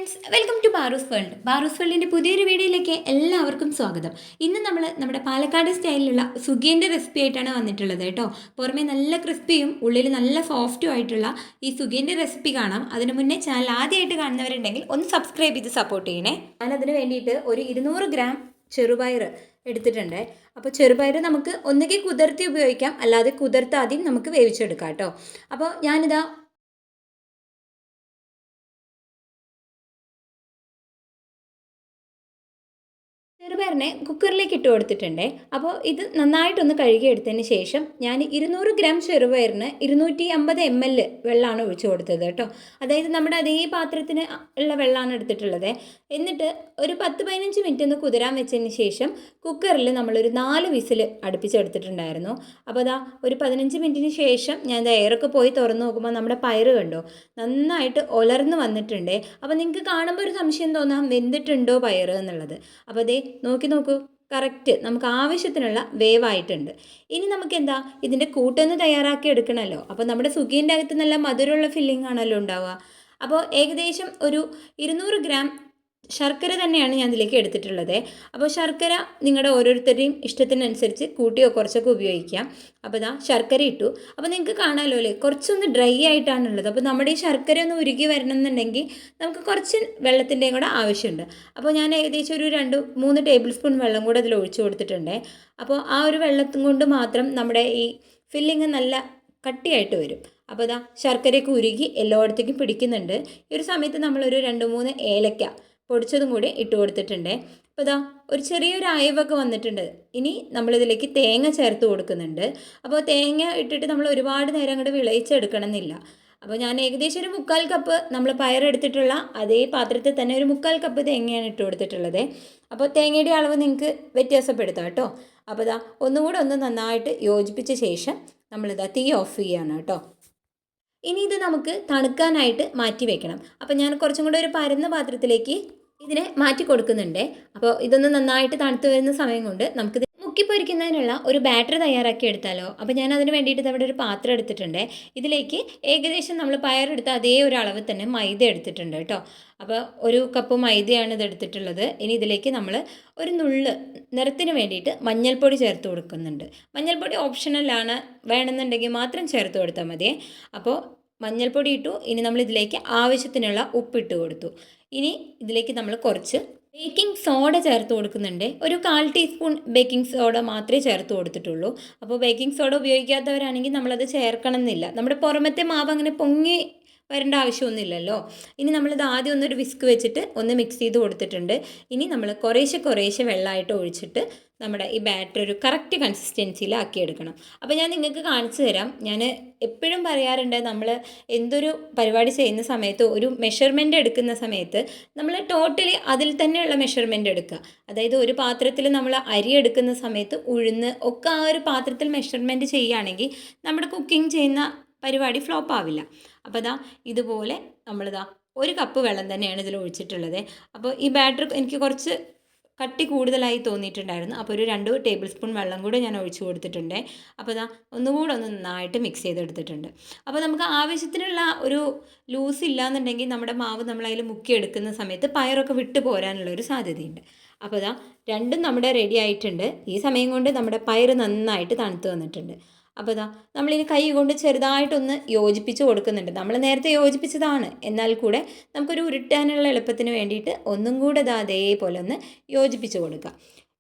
Friends, welcome to Baroos world. ബാറൂസ് വേൾഡിൻ്റെ പുതിയൊരു വീഡിയോയിലേക്ക് എല്ലാവർക്കും സ്വാഗതം. ഇന്ന് നമ്മൾ നമ്മുടെ പാലക്കാട് സ്റ്റൈലിലുള്ള സുഗിയൻ്റെ റെസിപ്പി ആയിട്ടാണ് വന്നിട്ടുള്ളത് കേട്ടോ. പുറമേ നല്ല ക്രിസ്പിയും ഉള്ളിൽ നല്ല സോഫ്റ്റും ആയിട്ടുള്ള ഈ സുഗിയൻ്റെ റെസിപ്പി കാണാം. അതിന് മുന്നേ ചാനൽ ആദ്യമായിട്ട് കാണുന്നവരുണ്ടെങ്കിൽ ഒന്ന് സബ്സ്ക്രൈബ് ചെയ്ത് സപ്പോർട്ട് ചെയ്യണേ. ഞാനതിന് വേണ്ടിയിട്ട് ഒരു 200 ഗ്രാം ചെറുപയർ എടുത്തിട്ടുണ്ട്. അപ്പോൾ ചെറുപയർ നമുക്ക് ഒന്നുകിൽ കുതിർത്തി ഉപയോഗിക്കാം, അല്ലാതെ കുതിർത്താദ്യം നമുക്ക് വേവിച്ചെടുക്കാം കേട്ടോ. അപ്പോൾ ഞാനിതാ ചെറുപയറിനെ കുക്കറിലേക്ക് ഇട്ട് കൊടുത്തിട്ടുണ്ട്. അപ്പോൾ ഇത് നന്നായിട്ടൊന്ന് കഴുകിയെടുത്തതിന് ശേഷം ഞാൻ 200 ഗ്രാം ചെറുപയറിന് 250 ml വെള്ളമാണ് ഒഴിച്ചു കൊടുത്തത് കേട്ടോ. അതായത് നമ്മുടെ അതേ പാത്രത്തിന് ഉള്ള വെള്ളമാണ് എടുത്തിട്ടുള്ളത്. എന്നിട്ട് ഒരു 10-15 മിനിറ്റ് ഒന്ന് കുതിരാൻ വെച്ചതിന് ശേഷം കുക്കറിൽ നമ്മളൊരു 4 വിസിൽ അടുപ്പിച്ചെടുത്തിട്ടുണ്ടായിരുന്നു. അപ്പോൾ അതാ ഒരു 15 മിനിറ്റിന് ശേഷം ഞാൻ എയറൊക്കെ പോയി തുറന്ന് നോക്കുമ്പോൾ നമ്മുടെ പയറ് കണ്ടോ നന്നായിട്ട് ഒലർന്ന് വന്നിട്ടുണ്ട്. അപ്പോൾ നിങ്ങൾക്ക് കാണുമ്പോൾ ഒരു സംശയം തോന്നാം വെന്തിട്ടുണ്ടോ പയറ് എന്നുള്ളത്. അപ്പോൾ അതേ നോക്കൂ, കറക്റ്റ് നമുക്ക് ആവശ്യത്തിനുള്ള വേവായിട്ടുണ്ട്. ഇനി നമുക്ക് എന്താ ഇതിൻ്റെ കൂട്ടൊന്ന് തയ്യാറാക്കി എടുക്കണമല്ലോ. അപ്പോൾ നമ്മുടെ സുഗീൻ്റെ അകത്ത് നല്ല മധുരമുള്ള ഫില്ലിംഗ് ആണല്ലോ ഉണ്ടാവുക. അപ്പോൾ ഏകദേശം ഒരു 200 ഗ്രാം ശർക്കര തന്നെയാണ് ഞാൻ ഇതിലേക്ക് എടുത്തിട്ടുള്ളത്. അപ്പോൾ ശർക്കര നിങ്ങളുടെ ഓരോരുത്തരുടെയും ഇഷ്ടത്തിനനുസരിച്ച് കൂട്ടിയോ കുറച്ചൊക്കെ ഉപയോഗിക്കാം. അപ്പോൾ ഇതാ ശർക്കര ഇട്ടു. അപ്പോൾ നിങ്ങൾക്ക് കാണാമല്ലോ അല്ലേ, കുറച്ചൊന്ന് ഡ്രൈ ആയിട്ടാണുള്ളത്. അപ്പോൾ നമ്മുടെ ഈ ശർക്കര ഒന്ന് ഉരുകി വരണം എന്നുണ്ടെങ്കിൽ നമുക്ക് കുറച്ച് വെള്ളത്തിൻ്റെയും കൂടെ ആവശ്യമുണ്ട്. അപ്പോൾ ഞാൻ ഏകദേശം ഒരു 2-3 ടേബിൾ സ്പൂൺ വെള്ളം കൂടെ അതിൽ ഒഴിച്ചു കൊടുത്തിട്ടുണ്ട്. അപ്പോൾ ആ ഒരു വെള്ളത്തും കൊണ്ട് മാത്രം നമ്മുടെ ഈ ഫില്ലിങ് നല്ല കട്ടിയായിട്ട് വരും. അപ്പോൾ ഇതാ ശർക്കരയൊക്കെ ഉരുകി എല്ലായിടത്തേക്കും പിടിക്കുന്നുണ്ട്. ഈ ഒരു സമയത്ത് നമ്മളൊരു 2-3 ഏലക്ക പൊടിച്ചതും കൂടി ഇട്ട് കൊടുത്തിട്ടുണ്ട്. അപ്പോൾ ഇതാ ഒരു ചെറിയൊരു അയവൊക്കെ വന്നിട്ടുണ്ട്. ഇനി നമ്മളിതിലേക്ക് തേങ്ങ ചേർത്ത് കൊടുക്കുന്നുണ്ട്. അപ്പോൾ തേങ്ങ ഇട്ടിട്ട് നമ്മൾ ഒരുപാട് നേരം അങ്ങോട്ട് വിളയിച്ചെടുക്കണം എന്നില്ല. അപ്പോൾ ഞാൻ ഏകദേശം ഒരു 3/4 കപ്പ് നമ്മൾ പയറെടുത്തിട്ടുള്ള അതേ പാത്രത്തിൽ തന്നെ ഒരു 3/4 കപ്പ് തേങ്ങയാണ് ഇട്ട് കൊടുത്തിട്ടുള്ളത്. അപ്പോൾ തേങ്ങയുടെ അളവ് നിങ്ങൾക്ക് വ്യത്യാസപ്പെടുത്താം കേട്ടോ. അപ്പോൾ ഇതാ ഒന്നുകൂടെ ഒന്ന് നന്നായിട്ട് യോജിപ്പിച്ച ശേഷം നമ്മളിതാ തീ ഓഫ് ചെയ്യാണ് കേട്ടോ. ഇനി ഇത് നമുക്ക് തണുക്കാനായിട്ട് മാറ്റി വെക്കണം. അപ്പോൾ ഞാൻ കുറച്ചും കൂടെ ഒരു പരന്ന പാത്രത്തിലേക്ക് ഇതിനെ മാറ്റി കൊടുക്കുന്നുണ്ട്. അപ്പോൾ ഇതൊന്ന് നന്നായിട്ട് തണുത്ത് വരുന്ന സമയം കൊണ്ട് നമുക്കിത് മുക്കിപ്പൊരിക്കുന്നതിനുള്ള ഒരു ബാറ്റർ തയ്യാറാക്കി എടുത്താലോ. അപ്പോൾ ഞാൻ അതിന് വേണ്ടിയിട്ട് അവിടെ ഒരു പാത്രം എടുത്തിട്ടുണ്ട്. ഇതിലേക്ക് ഏകദേശം നമ്മൾ പയറെടുത്ത അതേ ഒരു അളവ് തന്നെ മൈദ എടുത്തിട്ടുണ്ട് കേട്ടോ. അപ്പോൾ ഒരു കപ്പ് മൈദയാണ് ഇത് എടുത്തിട്ടുള്ളത്. ഇനി ഇതിലേക്ക് നമ്മൾ ഒരു നുള്ള് നിറത്തിന് വേണ്ടിയിട്ട് മഞ്ഞൾപ്പൊടി ചേർത്ത് കൊടുക്കുന്നുണ്ട്. മഞ്ഞൾപ്പൊടി ഓപ്ഷണലാണ്, വേണമെന്നുണ്ടെങ്കിൽ മാത്രം ചേർത്ത് കൊടുത്താൽ മതിയേ. അപ്പോൾ മഞ്ഞൾപ്പൊടി ഇട്ടു. ഇനി നമ്മൾ ഇതിലേക്ക് ആവശ്യത്തിനുള്ള ഉപ്പിട്ട് കൊടുത്തു. ഇനി ഇതിലേക്ക് നമ്മൾ കുറച്ച് ബേക്കിംഗ് സോഡ ചേർത്ത് കൊടുക്കുന്നുണ്ട്. ഒരു 1/4 ടീസ്പൂൺ ബേക്കിംഗ് സോഡ മാത്രമേ ചേർത്ത് കൊടുത്തിട്ടുള്ളൂ. അപ്പോൾ ബേക്കിംഗ് സോഡ ഉപയോഗിക്കാത്തവരാണെങ്കിൽ നമ്മളത് ചേർക്കണം എന്നില്ല. നമ്മുടെ പുറമത്തെ മാവ് അങ്ങനെ പൊങ്ങി വരേണ്ട ആവശ്യമൊന്നുമില്ലല്ലോ. ഇനി നമ്മളിത് ആദ്യം ഒന്നൊരു വിസ്ക് വെച്ചിട്ട് ഒന്ന് മിക്സ് ചെയ്ത് കൊടുത്തിട്ടുണ്ട്. ഇനി നമ്മൾ കുറേശ്ശെ വെള്ളമായിട്ട് ഒഴിച്ചിട്ട് നമ്മുടെ ഈ ബാറ്റർ ഒരു കറക്റ്റ് കൺസിസ്റ്റൻസിയിലാക്കി എടുക്കണം. അപ്പോൾ ഞാൻ നിങ്ങൾക്ക് കാണിച്ചു തരാം. ഞാൻ എപ്പോഴും പറയാറുണ്ട്, നമ്മൾ എന്തൊരു പരിപാടി ചെയ്യുന്ന സമയത്ത് ഒരു മെഷർമെൻറ്റ് എടുക്കുന്ന സമയത്ത് നമ്മൾ ടോട്ടലി അതിൽ തന്നെയുള്ള മെഷർമെൻറ്റ് എടുക്കുക. അതായത് ഒരു പാത്രത്തിൽ നമ്മൾ അരി എടുക്കുന്ന സമയത്ത് ഉഴുന്ന് ഒക്കെ ആ ഒരു പാത്രത്തിൽ മെഷർമെൻറ്റ് ചെയ്യുകയാണെങ്കിൽ നമ്മുടെ കുക്കിംഗ് ചെയ്യുന്ന പരിപാടി ഫ്ലോപ്പ് ആവില്ല. അപ്പോൾ ഇതാ ഇതുപോലെ നമ്മളിതാ 1 കപ്പ് വെള്ളം തന്നെയാണ് ഇതിൽ ഒഴിച്ചിട്ടുള്ളത്. അപ്പോൾ ഈ ബാറ്റർ എനിക്ക് കുറച്ച് കട്ടി കൂടുതലായി തോന്നിയിട്ടുണ്ടായിരുന്നു. അപ്പോൾ ഒരു 2 ടേബിൾ സ്പൂൺ വെള്ളം കൂടെ ഞാൻ ഒഴിച്ചു കൊടുത്തിട്ടുണ്ട്. അപ്പോൾ ഇതാ ഒന്നുകൂടെ ഒന്ന് നന്നായിട്ട് മിക്സ് ചെയ്തെടുത്തിട്ടുണ്ട്. അപ്പോൾ നമുക്ക് ആവശ്യത്തിനുള്ള ഒരു ലൂസ് ഇല്ലയെന്നുണ്ടെങ്കിൽ നമ്മുടെ മാവ് നമ്മളതിൽ മുക്കിയെടുക്കുന്ന സമയത്ത് പയറൊക്കെ വിട്ടു പോരാനുള്ളൊരു സാധ്യതയുണ്ട്. അപ്പോൾ ഇതാ രണ്ടും നമ്മുടെ റെഡി ആയിട്ടുണ്ട്. ഈ സമയം കൊണ്ട് നമ്മുടെ പയർ നന്നായിട്ട് തണുത്ത് വന്നിട്ടുണ്ട്. അപ്പോൾ ഇതാ നമ്മളിനി കൈ കൊണ്ട് ചെറുതായിട്ടൊന്ന് യോജിപ്പിച്ച് കൊടുക്കുന്നുണ്ട്. നമ്മൾ നേരത്തെ യോജിപ്പിച്ചതാണ്, എന്നാൽ കൂടെ നമുക്കൊരു ഉരുട്ടാനുള്ള എളുപ്പത്തിന് വേണ്ടിയിട്ട് ഒന്നും കൂടെ ഇതാ അതേപോലെ ഒന്ന് യോജിപ്പിച്ച് കൊടുക്കുക.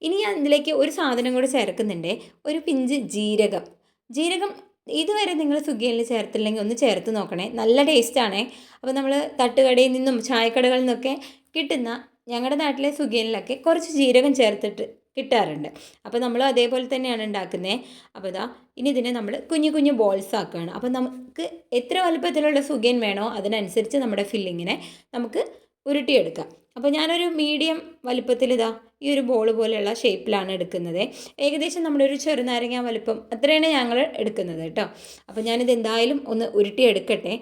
ഇനി ഞാൻ ഇതിലേക്ക് ഒരു സാധനം കൂടെ ചേർക്കുന്നുണ്ട്, ഒരു പിഞ്ച് ജീരകം ഇതുവരെ നിങ്ങൾ സ്വിഗ്ഗിയിൽ ചേർത്തില്ലെങ്കിൽ ഒന്ന് ചേർത്ത് നോക്കണേ, നല്ല ടേസ്റ്റാണേ. അപ്പോൾ നമ്മൾ തട്ടുകടയിൽ നിന്നും ചായക്കടകളിൽ നിന്നൊക്കെ കിട്ടുന്ന ഞങ്ങളുടെ നാട്ടിലെ സ്വിഗ്ഗിയിലൊക്കെ കുറച്ച് ജീരകം ചേർത്തിട്ട് കിട്ടാറുണ്ട്. അപ്പോൾ നമ്മൾ അതേപോലെ തന്നെയാണ് ഉണ്ടാക്കുന്നത്. അപ്പോൾ ഇതാ ഇനി ഇതിനെ നമ്മൾ കുഞ്ഞു ബോൾസ് ആക്കുകയാണ്. അപ്പോൾ നമുക്ക് എത്ര വലുപ്പത്തിലുള്ള സുഗിയൻ വേണോ അതിനനുസരിച്ച് നമ്മുടെ ഫില്ലിങ്ങിനെ നമുക്ക് ഉരുട്ടിയെടുക്കാം. അപ്പോൾ ഞാനൊരു മീഡിയം വലുപ്പത്തിൽ ഇതാ ഈ ഒരു ബോൾ പോലെയുള്ള ഷേപ്പിലാണ് എടുക്കുന്നത്. ഏകദേശം നമ്മുടെ ഒരു ചെറുനാരങ്ങ വലുപ്പം അത്രയാണ് ഞങ്ങൾ എടുക്കുന്നത് കേട്ടോ. അപ്പോൾ ഞാനിത് എന്തായാലും ഒന്ന് ഉരുട്ടിയെടുക്കട്ടെ.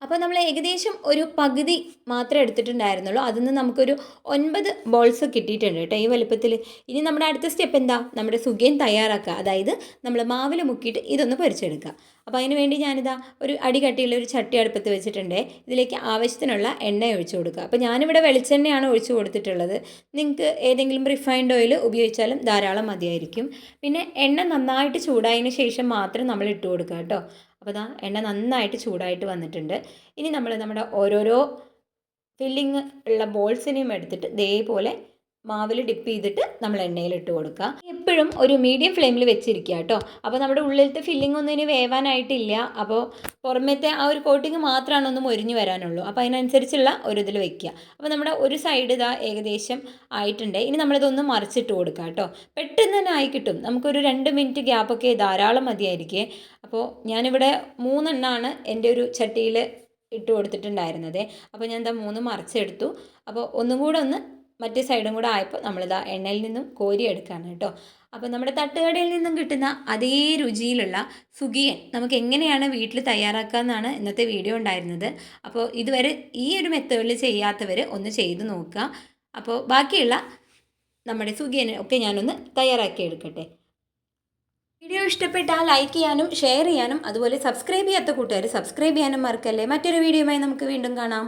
അപ്പോൾ നമ്മൾ ഏകദേശം ഒരു പകുതി മാത്രമേ എടുത്തിട്ടുണ്ടായിരുന്നുള്ളൂ. അതിൽ നിന്ന് നമുക്കൊരു 9 ബോൾസ് കിട്ടിയിട്ടുണ്ട് കേട്ടോ ഈ വലുപ്പത്തിൽ. ഇനി നമ്മുടെ അടുത്ത സ്റ്റെപ്പ് എന്താ? നമ്മുടെ സുഗിയൻ തയ്യാറാക്കുക. അതായത് നമ്മൾ മാവിൽ മുക്കിയിട്ട് ഇതൊന്ന് പൊരിച്ചെടുക്കുക. അപ്പോൾ അതിന് വേണ്ടി ഞാനിതാ ഒരു അടി കട്ടിയുള്ള ഒരു ചട്ടി അടുപ്പത്ത് വെച്ചിട്ടുണ്ട്. ഇതിലേക്ക് ആവശ്യത്തിനുള്ള എണ്ണ ഒഴിച്ചു കൊടുക്കുക. അപ്പോൾ ഞാനിവിടെ വെളിച്ചെണ്ണയാണ് ഒഴിച്ചു കൊടുത്തിട്ടുള്ളത്. നിങ്ങൾക്ക് ഏതെങ്കിലും റിഫൈൻഡ് ഓയിൽ ഉപയോഗിച്ചാലും ധാരാളം മതിയായിരിക്കും. പിന്നെ എണ്ണ നന്നായിട്ട് ചൂടായതിന് ശേഷം മാത്രം നമ്മൾ ഇട്ട് കൊടുക്കുക കേട്ടോ. അപ്പോൾ ദാ എണ്ണ നന്നായിട്ട് ചൂടായിട്ട് വന്നിട്ടുണ്ട്. ഇനി നമ്മൾ നമ്മുടെ ഓരോരോ ഫില്ലിങ് ഉള്ള ബോൾസിനെയും എടുത്തിട്ട് ഇതേപോലെ മാവിൽ ഡിപ്പ് ചെയ്തിട്ട് നമ്മൾ എണ്ണയിൽ ഇട്ട് കൊടുക്കുക. എപ്പോഴും ഒരു മീഡിയം ഫ്ലെയിമിൽ വെച്ചിരിക്കുക കേട്ടോ. അപ്പോൾ നമ്മുടെ ഉള്ളിലത്തെ ഫില്ലിംഗ് ഒന്നും ഇനി വേവാനായിട്ടില്ല. അപ്പോൾ പുറമേത്തെ ആ ഒരു കോട്ടിങ് മാത്രമാണ് ഒന്ന് മൊരിഞ്ഞ് വരാനുള്ളൂ. അപ്പോൾ അതിനനുസരിച്ചുള്ള ഒരു ഇതിൽ വെക്കുക. അപ്പോൾ നമ്മുടെ ഒരു സൈഡ് ഇതാ ഏകദേശം ആയിട്ടുണ്ട്. ഇനി നമ്മളിതൊന്ന് മറിച്ചിട്ട് കൊടുക്കുക കേട്ടോ. പെട്ടെന്ന് തന്നെ ആയി കിട്ടും. നമുക്കൊരു 2 മിനിറ്റ് ഗ്യാപ്പൊക്കെ ധാരാളം മതിയായിരിക്കും. അപ്പോൾ ഞാനിവിടെ 3 എണ്ണമാണ് എൻ്റെ ഒരു ചട്ടിയിൽ ഇട്ട് കൊടുത്തിട്ടുണ്ടായിരുന്നത്. അപ്പോൾ ഞാൻ എന്താ 3 മറിച്ചെടുത്തു. അപ്പോൾ ഒന്നും കൂടെ ഒന്ന് മറ്റേ സൈഡും കൂടെ ആയപ്പോൾ നമ്മളിതാ എണ്ണയിൽ നിന്നും കോരിയെടുക്കുകയാണ് കേട്ടോ. അപ്പോൾ നമ്മുടെ തട്ടുകടയിൽ നിന്നും കിട്ടുന്ന അതേ രുചിയിലുള്ള സുഗിയൻ നമുക്ക് എങ്ങനെയാണ് വീട്ടിൽ തയ്യാറാക്കുക എന്നാണ് ഇന്നത്തെ വീഡിയോ ഉണ്ടായിരുന്നത്. അപ്പോൾ ഇതുവരെ ഈ ഒരു മെത്തേഡിൽ ചെയ്യാത്തവർ ഒന്ന് ചെയ്ത് നോക്കുക. അപ്പോൾ ബാക്കിയുള്ള നമ്മുടെ സുഗിയൻ ഒക്കെ ഞാനൊന്ന് തയ്യാറാക്കി എടുക്കട്ടെ. വീഡിയോ ഇഷ്ടപ്പെട്ടാൽ ലൈക്ക് ചെയ്യാനും ഷെയർ ചെയ്യാനും അതുപോലെ സബ്സ്ക്രൈബ് ചെയ്യാത്ത കൂട്ടുകാർ സബ്സ്ക്രൈബ് ചെയ്യാനും മറക്കല്ലേ. മറ്റൊരു വീഡിയോയുമായി നമുക്ക് വീണ്ടും കാണാം.